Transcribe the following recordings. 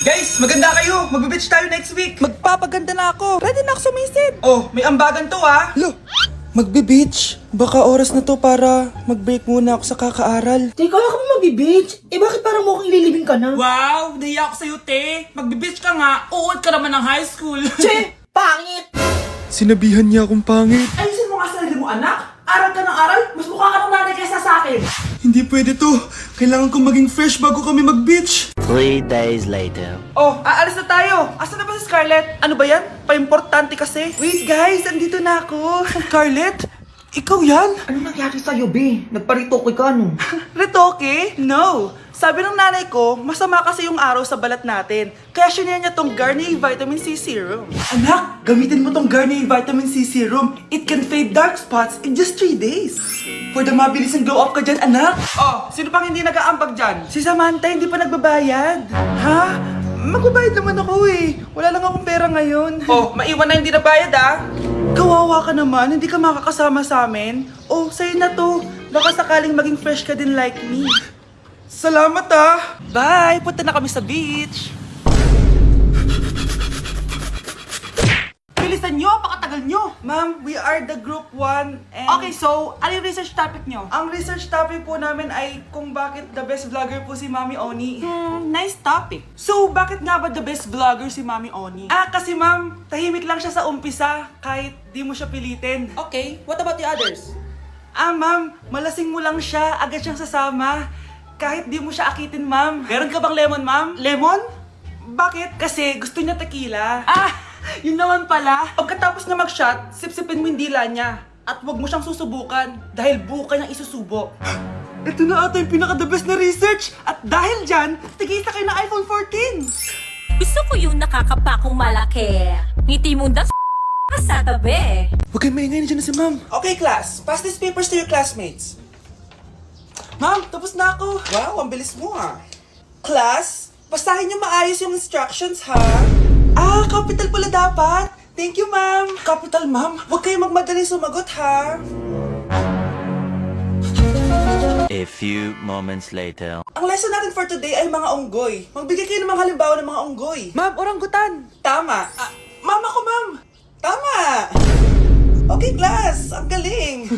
Guys, maganda kayo. Magbe-beach tayo next week. Magpapaganda na ako. Ready na ako sumisid. Oh, may ambagan to ah. Lo, magbe-beach. Baka oras na to para mag-break muna ako sa kakaaral. Teka, kaya ka ba mag-beach? Eh bakit parang mukhang ililibing ka na? Wow, nahiya ako sa'yo, te. Magbe-beach ka nga. Uod ka naman ng high school. Che! Pangit! Sinabihan niya akong pangit. Ayusin mo nga sarili mo, anak. Aral ka ng aral. Mas mukha ka ng nanay kaysa sa akin. Hindi pwede to. Kailangan kong maging fresh bago kami mag-beach. 3 days later. Oh, aalis na tayo. Asan na ba si Scarlett? Ano ba yan? Pa-importante kasi. Wait guys, andito na ako. Scarlett? Ikaw yan? Ano nangyari sa'yo, be? Nagparitoke ka, no? Retoke? No. Sabi ng nanay ko, masama kasi yung araw sa balat natin. Kaya sinaya niya tong Garnier Vitamin C Serum. Anak, gamitin mo tong Garnier Vitamin C Serum. It can fade dark spots in just 3 days. For the mabilis and glow up ka dyan, anak. Oh, sino pang hindi nag-aambag dyan? Si Samantha hindi pa nagbabayad. Ha? Magbabayad naman ako eh. Wala lang akong pera ngayon. Oh, maiwan na hindi nabayad ah. Kawawa ka naman, hindi ka makakasama sa amin. Oh, sa'yo na to. Baka sakaling maging fresh ka din like me. Salamat ah! Bye! Punta na kami sa beach! Bilisan nyo! Pakatagal nyo! Ma'am, we are the group 1 and... Okay, so, ano yung research topic nyo? Ang research topic po namin ay kung bakit the best vlogger po si Mami Oni. Nice topic. So, bakit nga ba the best vlogger si Mami Oni? Ah, kasi ma'am, tahimik lang siya sa umpisa kahit di mo siya pilitin. Okay, what about the others? Ah, ma'am, malasing mo lang siya, agad siyang sasama. Kahit di mo siya akitin, ma'am. Meron ka bang lemon, ma'am? Lemon? Bakit? Kasi gusto niya tequila. Ah, yun naman pala. Pagkatapos na mag-shot, sipsipin mo yung dila niya. At huwag mo siyang susubukan dahil buka niyang isusubo. Ito na ata yung pinaka-the best na research. At dahil dyan, tigisa kayo ng iPhone 14. Gusto ko yung nakakapakong malaki. Ngiti mo daw sa tabi. Huwag kayong maingay, nandiyan na si ma'am. Okay, class. Pass these papers to your classmates. Ma'am, tapos na ako. Wow, ang bilis mo ah. Class, basahin niyo maayos yung instructions ha. Ah, capital pala dapat. Thank you, ma'am. Capital, ma'am. Huwag kayong magmadali sumagot ha. A few moments later. Ang lesson natin for today ay mga unggoy. Magbigay kayo ng mga halimbawa ng mga unggoy. Ma'am, oranggutan. Tama. Ah, ma'am ako, ma'am. Tama. Okay, class. Ang galing.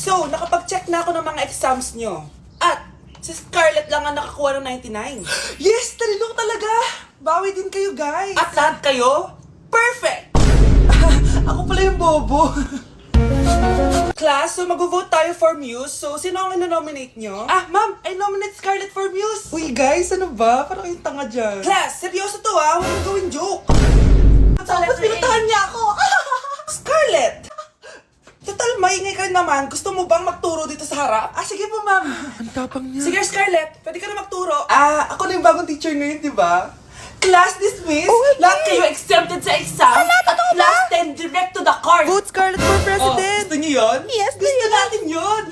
So, nakapag-check na ako ng mga exams nyo. At, si Scarlett lang ang nakakuha ng 99. Yes! Talino talaga! Bawi din kayo, guys. At lahat kayo, perfect! Ako pala yung bobo. Class, so mag-vote tayo for Muse. So, sino ang ino-nominate nyo? Ah, ma'am, I nominate Scarlett for Muse. Uy, guys, ano ba? Parang yung tanga dyan. Class, seryoso to ah. Huwag mong gawin joke. Tapos pinuntahan niya ako. Scarlett! Total, maingay ka rin naman. Gusto mo bang magturo dito sa harap? Ah, sige po, ma'am. Ang tapang niya. Sige, Scarlett. Pwede ka na magturo. Ah, ako na yung bagong teacher ngayon, di ba? Class dismissed. Lahat kayo exempted sa exam. At class 10 direct to the card. Vote Scarlett for president. Gusto niyo yun? Yes, Gusto natin yun.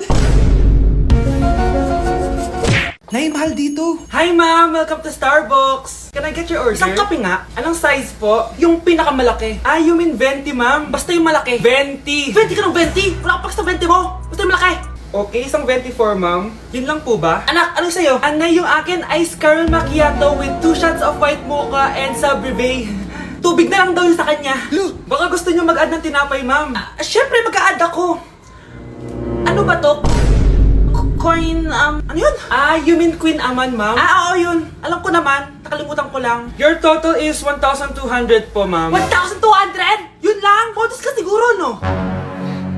Nay, mahal dito. Hi, ma'am. Welcome to Starbucks. Can I get your order? Isang kape nga. Anong size po? Yung pinakamalaki. Ah, you mean 20, ma'am? Basta yung malaki. 20. 20 ka ng 20? Wala ka pa sa 20 mo. Basta yung malaki. Okay, isang 24, ma'am. Yun lang po ba? Anak, ano sa'yo? Anay, yung akin, ice caramel macchiato with 2 shots of white mocha and Sabrivay. Tubig na lang daw yun sa kanya. Lo, baka gusto niyo mag-add ng tinapay, ma'am. Syempre, mag-a-add ako. Ano ba to? Coin, ano yun? Ah, you mean Queen Aman, ma'am? Ah, oo, yun. Alam ko naman. Nakalimutan ko lang. Your total is 1,200 po, ma'am. 1,200? Yun lang? Bonus ka siguro, no?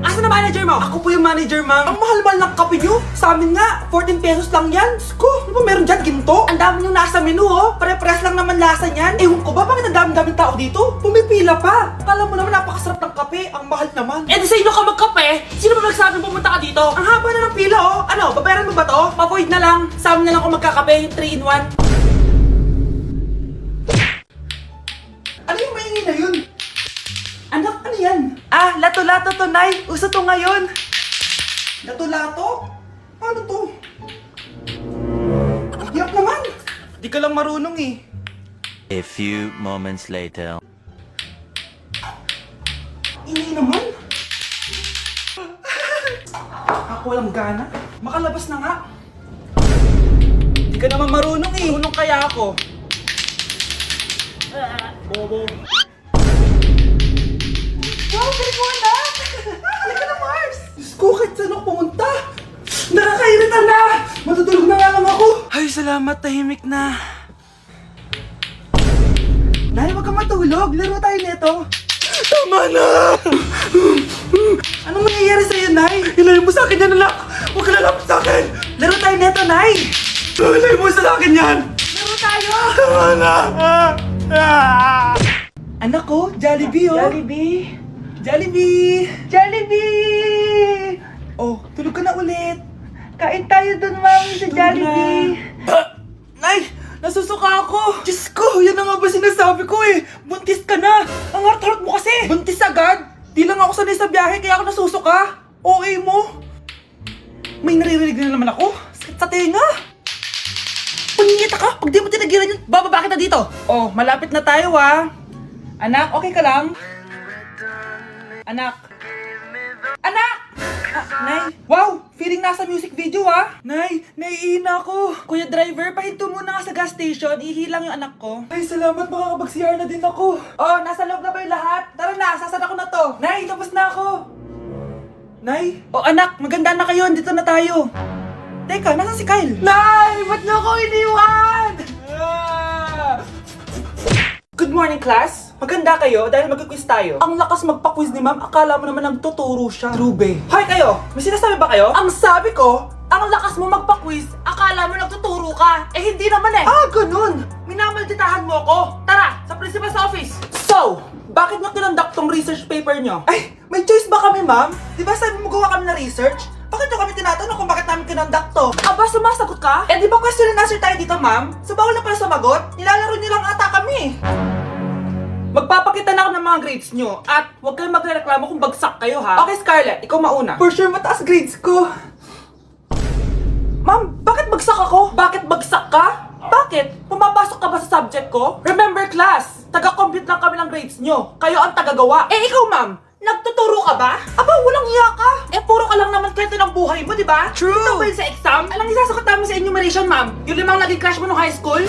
Asa na manager mo? Ako po yung manager, ma'am. Ang mahal-mahal ng kape nyo. Sa amin nga, 14 pesos lang yan. Sko, ano ba meron dyan? Ginto? Ang dami yung nasa menu, oh. Pare-pares lang naman lasa niyan. Ewan ko ba, bakit ang dami-daming tao dito? Pumipila pa. Kala mo naman napakasarap ng kape. Ang mahal naman. Eh, di sa inyo ka magkape? Sino ba nagsabing pumunta ka dito? Ang haba na ng pila, oh. Ano, babayaran mo ba to? Pa-void na lang. Sa amin na lang ako magkakape, yung 3-in-1. Ano yung maingay na yun? Anak, ano yan? Ah, lato-lato to, Nay. Uso to ngayon. Lato-lato? Paano to? Hirap naman. Di ka lang marunong eh. A few moments later. Ini naman. Ako walang gana. Makalabas na nga. Di ka naman marunong eh. Marunong kaya ako. Bobo. Wow, galing mo anak! Halika na, Mars! Diyos ko, kahit saan ako pumunta! Nakakairita na! Matutulog na nga lang ako! Ay, salamat, tahimik na. Nay, wag kang matulog. Laro tayo nito. Tama na! Anong nangyayari sa'yo, Nay? Ilayo mo sa akin yan, anak! Huwag ka lalapit sa akin! Laro tayo nito, Nay! Ilayo mo sa akin yan! Laro tayo! Tama na! Anak ko, Jollibee, oh! Jollibee! Jollibee! Jollibee! Oh, tulog ka na ulit. Kain tayo dun, Mami, sa Jollibee. Nay! Nasusuka ako! Diyos ko! Yan na nga ba sinasabi ko eh! Buntis ka na! Ang harot-harot mo kasi! Buntis agad? Di lang ako sanay sa biyahe kaya ako nasusuka! OA mo! May naririnig na naman ako! Sakit sa tenga! Punyeta ka! Pag di mo tinagilan yun, bababa kita dito! Oh, malapit na tayo ah! Anak, okay ka lang? Anak! Anak! Nay! Wow! Feeling nasa music video ah! Nay! Naiihina ako! Kuya driver, pahinto muna nga sa gas station. Ihilang yung anak ko. Ay, salamat! Makakapag-CR na din ako! Oh, nasa loob na ba yung lahat? Tara na! Sasan ako na to! Nay! Tapos na ako! Nay! Oh anak! Maganda na kayo! Dito na tayo! Teka, nasan si Kyle? Nay! Ba't niyo ako iniwan? Good morning, class! Maganda kayo dahil mag-quiz tayo. Ang lakas magpa-quiz ni ma'am, akala mo naman nagtuturo siya. True, be. Hoy kayo! May sinasabi ba kayo? Ang sabi ko, ang lakas mo magpa-quiz, akala mo nagtuturo ka. Eh hindi naman eh. Ah, ganun! Minamalditahan mo ako. Tara, sa principal's office. So, bakit nyo kinonduct tong research paper nyo? Ay, may choice ba kami, ma'am? Di ba sabi mo gawa kami na research? Bakit nyo kami tinatanong kung bakit namin kinonduct to? Aba, sumasagot ka? Eh di ba question and answer tayo dito, ma'am? So bawal na pala sumagot? Nilalaro nyo lang ata kami. Magpapakita na ako ng mga grades nyo at huwag kayong magreklamo kung bagsak kayo ha. Okay, Scarlett, ikaw mauna. For sure, mataas grades ko. Ma'am, bakit bagsak ako? Bakit bagsak ka? Bakit? Pumapasok ka ba sa subject ko? Remember class, taga-compute lang kami ng grades nyo. Kayo ang tagagawa. Eh ikaw ma'am, nagtuturo ka ba? Aba, walang iya ka. Eh puro ka lang naman kwento ng buhay mo, di ba? True. Ito ba yun sa exam? Alang isasagot namin sa enumeration, ma'am? Yung limang naging crush mo nung high school?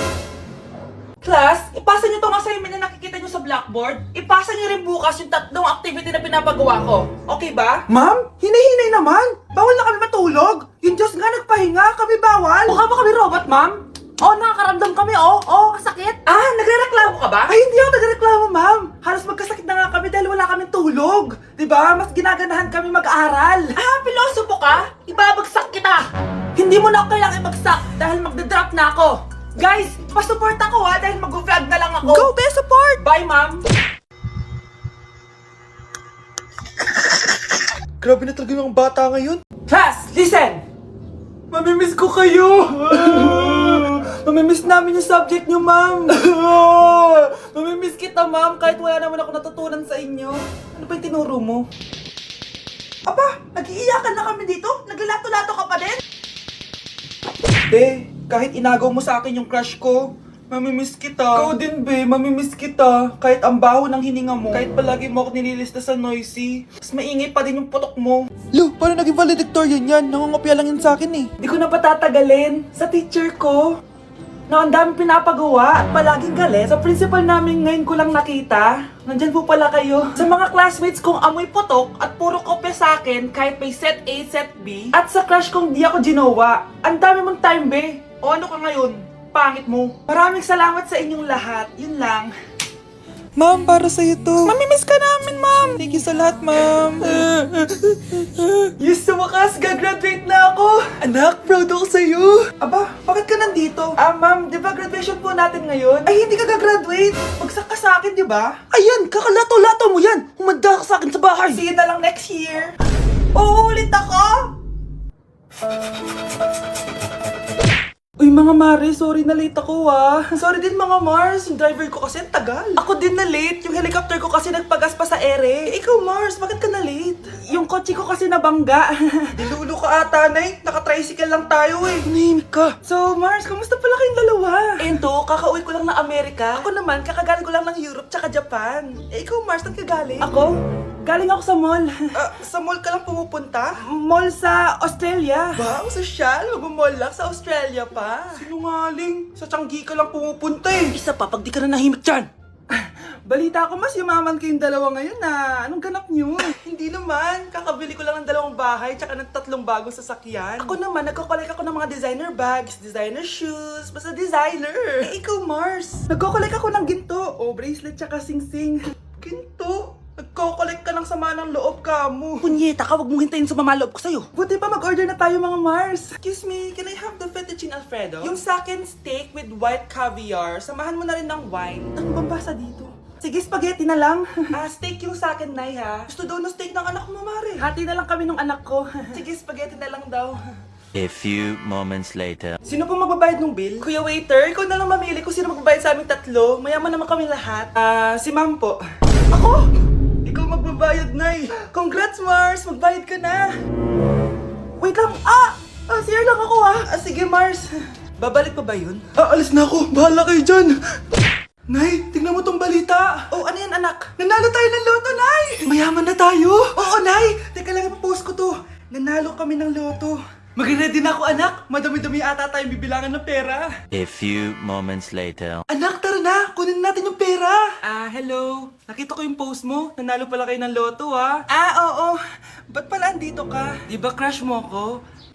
Class, ipasa niyo tong assignment na nakikita niyo sa blackboard. Ipasa niyo rin bukas yung tatlong activity na pinapagawa ko. Okay ba? Ma'am, hinay-hinay naman. Bawal na kami matulog. Yung Diyos nga nagpahinga, kami bawal. Mukha ba kami robot, ma'am? Oo, nakakaramdam kami, oo, kasakit. Ah, nagrereklamo ka ba? Ay, hindi ako nagrereklamo, ma'am. Halos magkasakit na nga kami dahil wala kaming tulog. Diba? Mas ginaganahan kami mag-aral. Ah, pilosopo ka? Ibabagsak kita. Hindi mo na ako kailangan ibagsak dahil magdadrop na ako. Guys, pa-support ako ha dahil mag-vlog na lang ako. Go, be support! Bye, ma'am! Grabe na talaga yung bata ngayon. Class, listen! Mamimiss ko kayo! Mamimiss namin yung subject nyo, ma'am! Mamimiss kita, ma'am, kahit wala naman ako natutunan sa inyo. Ano ba yung tinuro mo? Aba, nag-iiyakan na kami dito? Naglalato-lato ka pa din? Be, kahit inagaw mo sa akin yung crush ko, mamimiss kita. Ikaw din, be, mamimiss kita. Kahit ang baho ng hininga mo, kahit palagi mo ako nililista sa noisy, mas maingay pa din yung putok mo. Lo, paano naging valedictorian yan? Nangungopia lang yun sa akin eh. Di ko na patatagalin sa teacher ko na ang dami pinapagawa at palaging galit. Sa principal namin ngayon ko lang nakita. Nandyan po pala kayo. Sa mga classmates kong amoy putok at puro kopya sa akin kahit may set A, set B. At sa crush kong di ako ginawa. Ang dami mong time, be. O ano ka ngayon? Pangit mo. Maraming salamat sa inyong lahat. Yun lang. Ma'am, para sa'yo to. Mamimiss ka namin, ma'am. Thank you sa lahat, ma'am. Yes, sa wakas, gagraduate na ako! Anak, proud ako sa'yo! Aba, bakit ka nandito? Ah, ma'am, di ba graduation po natin ngayon? Ay, hindi ka gagraduate! Bagsak ka sa akin, di ba? Ayan, kakalato-lato mo yan! Humanda ka sa akin sa bahay! See you na lang next year! Uulit ako! Uy mga Mare, sorry na late ako ah. Sorry din mga Mars, yung driver ko kasi ang tagal. Ako din na late, yung helicopter ko kasi nagpagas pa sa ere. Ikaw Mars, bakit ka na late? Yung kotse ko kasi nabangga. Dilulo ka ata, Nay. Naka-tricycle lang tayo eh. Nahimik ka. So Mars, kamusta pala kayong dalawa? Ento, kakauwi ko lang ng Amerika. Ako naman, kakagaling ko lang ng Europe tsaka Japan. Eh ikaw Mars, saan ka galing? Ako? Galing ako sa mall. Sa mall ka lang pumupunta? Mall sa Australia. Wow, sosyal. Mag-mall lang sa Australia pa. Sinungaling. Sa Changi ka lang pumupunta eh. Isa pa, pag di ka na nahimik dyan. Balita ko mas yumaman kayong dalawa ngayon na. Anong ganap nyo? Hindi naman. Kakabili ko lang ng 2 bahay tsaka ng 3 bagong sasakyan. Ako naman, nagko-collect ako ng mga designer bags, designer shoes, basta designer. Eh, ikaw, Mars. Nagko-collect ako ng ginto. O, bracelet tsaka sing-sing. Ginto? Nagko-collect ka ng sama ng loob ka mo. Punyeta ka, wag mong hintayin sa loob ko sa'yo. Buti pa mag-order na tayo mga Mars. Excuse me, can I have the fettuccine Alfredo? Yung sa akin steak with white caviar. Samahan mo na rin ng wine. Ano bang basa dito? Sige, spaghetti na lang. Steak yung sa akin, Nay, ha? Gusto daw ng steak ng anak mo, Mare. Hati na lang kami ng anak ko. Sige, spaghetti na lang daw. A few moments later. Sino pong magbabayad ng bill? Kuya waiter, ikaw na lang mamili kung sino magbabayad sa aming 3. Mayaman naman kami lahat. Si Ma'am po. Ako? Ikaw magbabayad, Nay. Congrats, Mars. Magbayad ka na. Wait lang. CR lang ako, ha. Sige, Mars. Babalik pa ba yun? Alis na ako. Bahala kayo dyan. Nay, tingnan mo tong balita. Oh, ano yan, anak? Nanalo tayo ng loto, Nay. Mayaman na tayo. Oo, Nay. Teka lang, ipapost ko to. Nanalo kami ng loto. Mag-ready na ako, anak. Madami-dami ata tayong bibilangan ng pera. A few moments later. Anak, tara na! Kunin natin yung pera! Hello. Nakita ko yung post mo. Nanalo pala kayo ng loto, ha? Oo. Ba't pala andito ka? Di ba crush mo ko?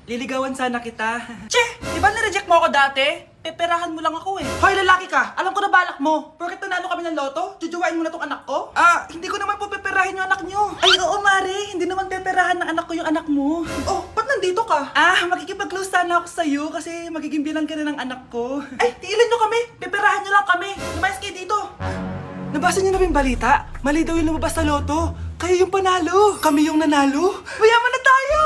Liligawan sana kita. Che! Di ba nireject mo ako dati? Peperahan mo lang ako eh. Hoy, lalaki ka! Alam ko na balak mo. Porket nanalo kami ng loto, jujuwain mo na tong anak ko? Hindi ko naman po peperahin yung anak nyo. Ay, oo, Mare. Hindi naman peperahan ng anak ko yung anak mo. Oh, ba't nandito ka? Makikipag-close sana ako sa'yo kasi magiging bilang ka na ng anak ko. Ay, tiilan nyo kami. Peperahan nyo lang kami. Lumayas kayo dito. Nabasa niyo na ba yung balita? Mali daw yung lumabas sa loto. Kayo yung panalo. Kami yung nanalo. Mayaman na tayo!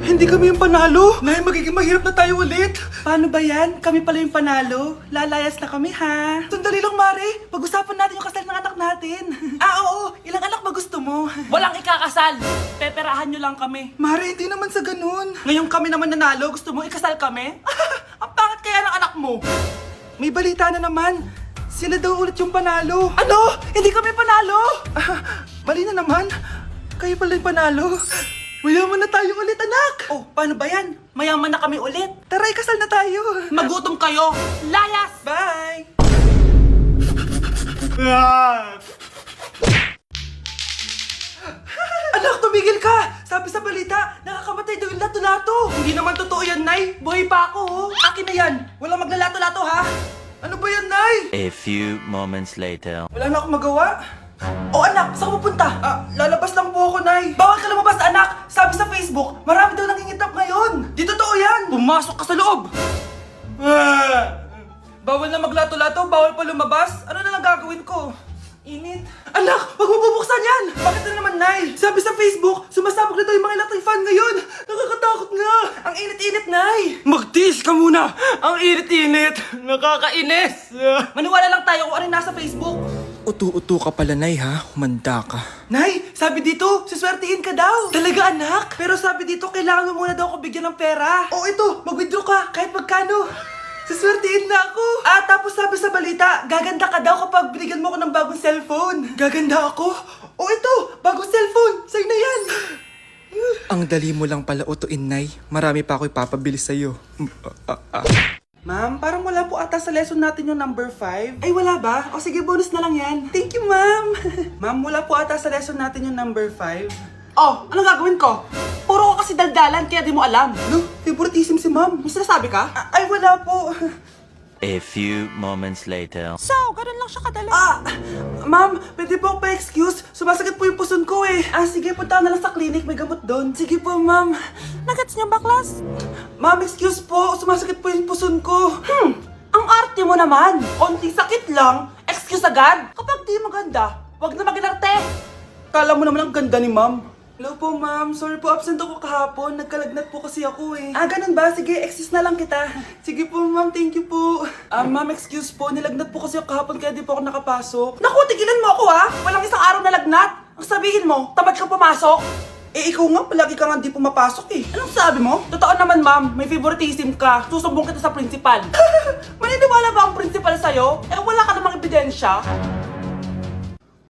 Hindi kami yung panalo. Nay, magiging mahirap na tayo ulit. Paano ba yan? Kami pala yung panalo. Lalayas na kami, ha? Sandali lang, Mare. Pag-usapan natin yung kasal ng anak natin. Oo. Ilang anak ba gusto mo? Walang ikakasal. Peperahan nyo lang kami. Mare, hindi naman sa ganun. Ngayong kami naman nanalo, gusto mo ikasal kami? Ang pangit kaya ng anak mo. May balita na naman. Sila daw ulit yung panalo. Ano? Hindi kami panalo! Mali na naman. Kayo pala yung panalo. Mayaman na tayo ulit, anak! Oh, paano ba yan? Mayaman na kami ulit. Tara, ikasal na tayo. Magutom kayo. Layas! Bye! Anak, tumigil ka! Sabi sa balita, nakakamatay daw yung lato-lato. Hindi naman totoo yan, Nay. Buhay pa ako, oh. Akin na yan. Walang maglalato-lato, ha? Ano ba yan, Nay? A few moments later. Wala na akong magawa. Oh, anak, saan ka pupunta? Lalabas lang po ako, Nay. Bawal ka lumabas, anak. Sabi sa Facebook, marami daw nangingitap ngayon. Di totoo yan. Pumasok ka sa loob. Bawal na maglato-lato, bawal pa lumabas. Ano na lang gagawin ko? Init. Anak, wag mo bubuksan yan! Bakit na naman, Nay? Sabi sa Facebook, sumasabog na daw yung mga electric fan ngayon. Nakakatakot nga. Ang init-init, Nay. Magtiis ka muna. Ang init-init. Nakakainis. Maniwala lang tayo kung ano yung nasa Facebook. Utu-utu ka pala, Nay, ha? Humanda ka. Nay, sabi dito, siswertihin ka daw. Talaga, anak? Pero sabi dito, kailangan mo muna daw ako bigyan ng pera. Oh, ito, mag-withdraw ka, kahit magkano. Siswertihin na ako. Tapos sabi sa balita, gaganda ka daw kapag binigyan mo ko ng bagong cellphone. Gaganda ako? Oh, ito, bagong cellphone. Sa'yo na yan. Ang dali mo lang pala utuin, Nay. Marami pa ako ipapabili sa'yo. Ma'am, parang wala po ata sa lesson natin yung number 5. Ay, wala ba? O sige, bonus na lang yan. Thank you, ma'am. Ma'am, wala po ata sa lesson natin yung number 5. Oh, anong gagawin ko? Puro ko kasi daldalan, kaya di mo alam. No, favoritism si ma'am. May sinasabi ka? Ay, wala po. A few moments later. So, ganun lang siya kadali. Ma'am, pwede po ako pa-excuse. Sumasakit po yung puson ko eh. Sige, punta na lang sa clinic. May gamot doon. Sige po, ma'am. Nagets niyo baklas? Ma'am, excuse po. Sumasakit po yung puson ko. Ang arte mo naman. Konting sakit lang. Excuse agad. Kapag di maganda, wag na maginarte. Kala mo naman ang ganda ni ma'am. Hello po, ma'am. Sorry po, absent ako kahapon. Nagkalagnat po kasi ako eh. Ganun ba? Sige, excuse na lang kita. Sige po, ma'am. Thank you po. Ma'am, excuse po. Nilagnat po kasi ako kahapon kaya di po ako nakapasok. Naku, tigilan mo ako ha! Walang isang araw na lagnat. Ang sabihin mo, tamad ka pumasok. Ikaw nga, palagi ka nga di pumapasok eh. Anong sabi mo? Totoo naman, ma'am. May favoritism ka. Susumbong kita sa principal. Maniniwala ba ang principal sa'yo? Wala ka namang ebidensya.